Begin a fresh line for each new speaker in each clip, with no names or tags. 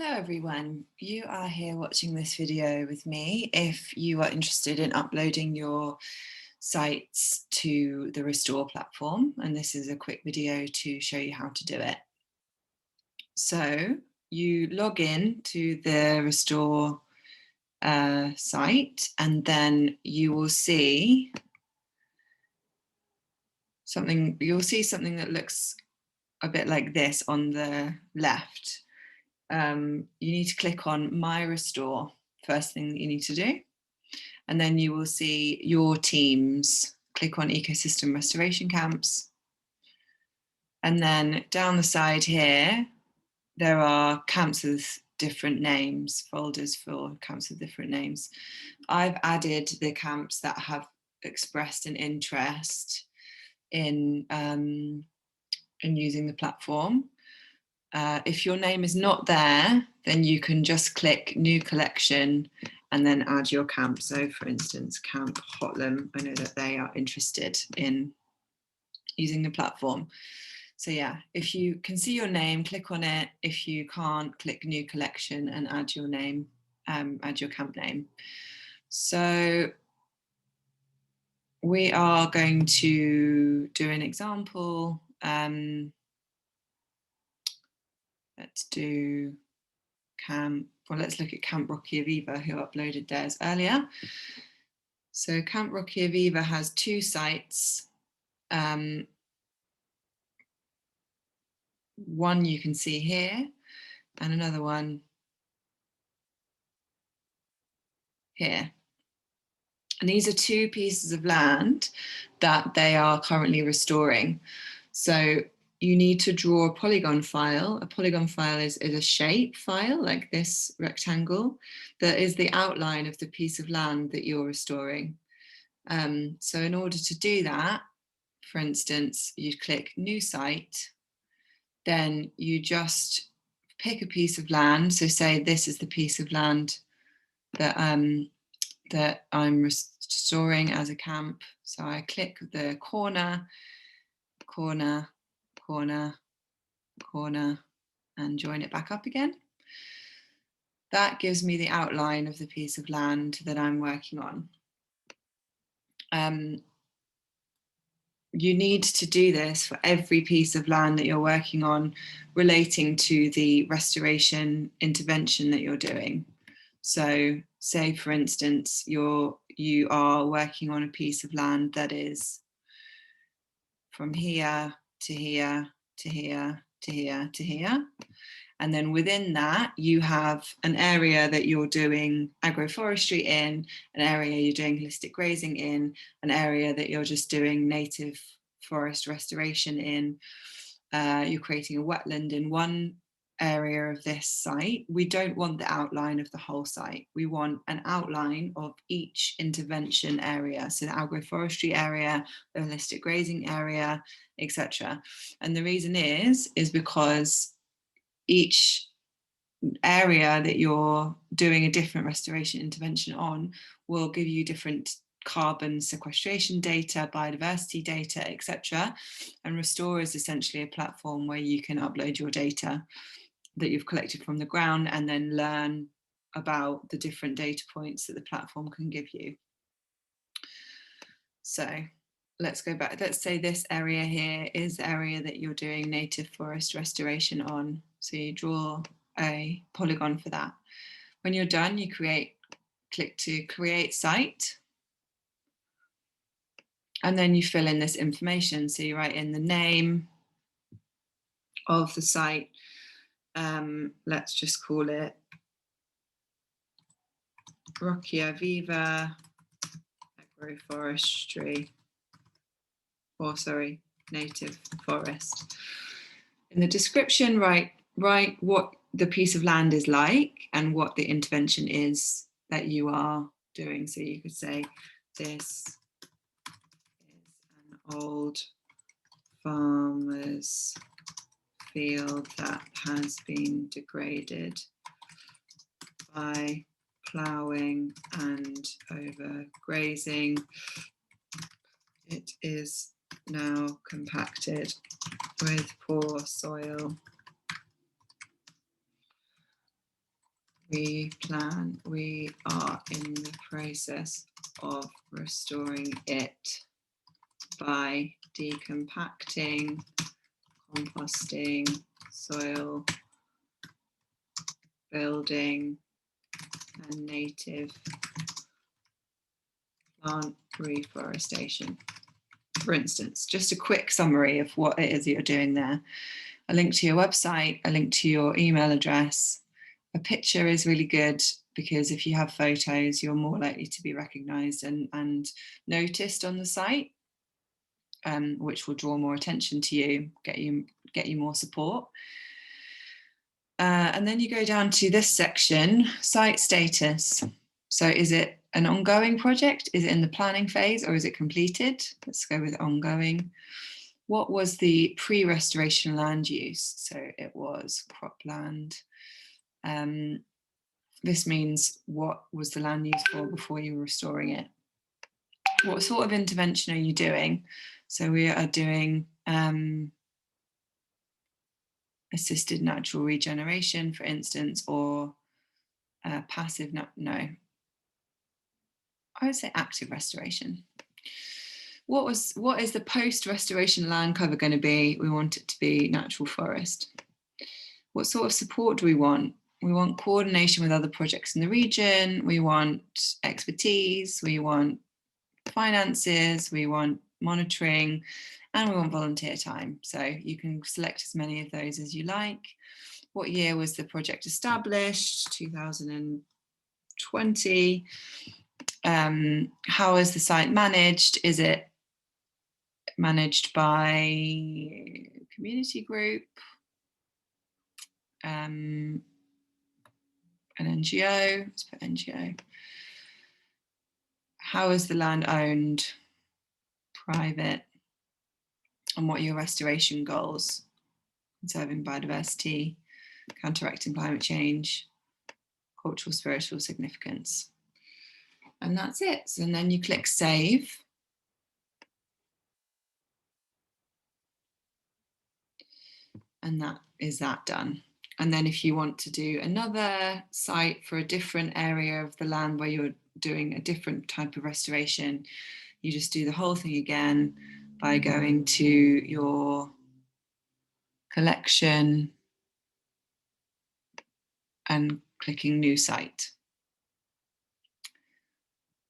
Hello everyone, you are here watching this video with me if you are interested in uploading your sites to the Restor platform, and this is a quick video to show you how to do it. So you log in to the Restor site, and then you will see something, that looks a bit like this on the left. You need to click on My Restor, first thing that you need to do. And then you will see your teams. Click on Ecosystem Restoration Camps. And then down the side here, there are camps with different names, folders for camps with different names. I've added the camps that have expressed an interest in using the platform. If your name is not there, then you can just click New Collection and then add your camp. So for instance, Camp Hotlem, I know that they are interested in using the platform. So yeah, if you can see your name, click on it. If you can't, click New Collection and add your name, add your camp name. So we are going to do an example. Let's do Camp, well, let's look at Camp Rocky Aviva, who uploaded theirs earlier. So Camp Rocky Aviva has two sites. One you can see here, and another one here. And these are two pieces of land that they are currently restoring. So you need to draw a polygon file. A polygon file is a shape file, like this rectangle, that is the outline of the piece of land that you're restoring. So in order to do that, for instance, you click New Site, then you just pick a piece of land. So say this is the piece of land that that I'm restoring as a camp. So I click the corner, corner, corner, corner, and join it back up again. That gives me the outline of the piece of land that I'm working on. You need to do this for every piece of land that you're working on relating to the restoration intervention that you're doing. So say, for instance, you are working on a piece of land that is from here to here to here to here to here. And then within that, you have an area that you're doing agroforestry in, an area you're doing holistic grazing in, an area that you're just doing native forest restoration in. You're creating a wetland in one area of this site. We don't want the outline of the whole site. We want an outline of each intervention area. So the agroforestry area, the holistic grazing area, etc. And the reason is because each area that you're doing a different restoration intervention on will give you different carbon sequestration data, biodiversity data, etc. And Restor is essentially a platform where you can upload your data that you've collected from the ground and then learn about the different data points that the platform can give you. So let's go back. Let's say this area here is the area that you're doing native forest restoration on. So you draw a polygon for that. When you're done, you click to create site. And then you fill in this information. So you write in the name of the site. Let's just call it Rocky Aviva Agroforestry, or sorry, native forest. In the description, write what the piece of land is like and what the intervention is that you are doing. So you could say this is an old farmer's field that has been degraded by ploughing and overgrazing. It is now compacted with poor soil. We are in the process of restoring it by decompacting, composting, soil building, and native plant reforestation. For instance, just a quick summary of what it is that you're doing there. A link to your website, a link to your email address. A picture is really good because if you have photos, you're more likely to be recognised and noticed on the site, which will draw more attention to you, get you more support. And then you go down to this section, site status. So is it an ongoing project? Is it in the planning phase or is it completed? Let's go with ongoing. What was the pre-restoration land use? So it was cropland. This means what was the land used for before you were restoring it? What sort of intervention are you doing? So we are doing assisted natural regeneration, for instance, or passive, no, I would say active restoration. What is the post-restoration land cover going to be? We want it to be natural forest. What sort of support do we want? We want coordination with other projects in the region. We want expertise. We want finances. We want monitoring, and we want volunteer time. So you can select as many of those as you like. What year was the project established? 2020. How is the site managed? Is it managed by a community group, an NGO? Let's put NGO. How is the land owned? Private. And what are your restoration goals? Conserving biodiversity, counteracting climate change, cultural, spiritual significance. And that's it. So, and then you click save. And that is that done. And then if you want to do another site for a different area of the land where you're doing a different type of restoration, you just do the whole thing again by going to your collection and clicking new site.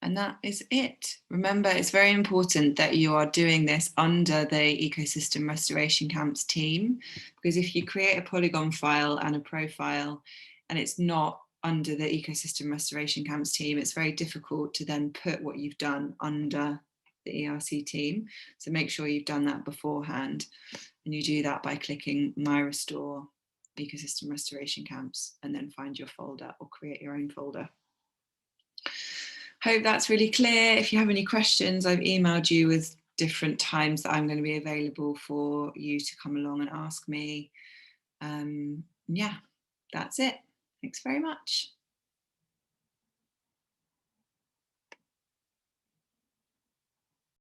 And that is it. Remember, it's very important that you are doing this under the Ecosystem Restoration Camps team, because if you create a polygon file and a profile and it's not under the Ecosystem Restoration Camps team, it's very difficult to then put what you've done under the ERC team. So make sure you've done that beforehand. And you do that by clicking My Restore Ecosystem Restoration Camps and then find your folder or create your own folder. Hope that's really clear. If you have any questions, I've emailed you with different times that I'm going to be available for you to come along and ask me. Yeah, that's it. Thanks very much.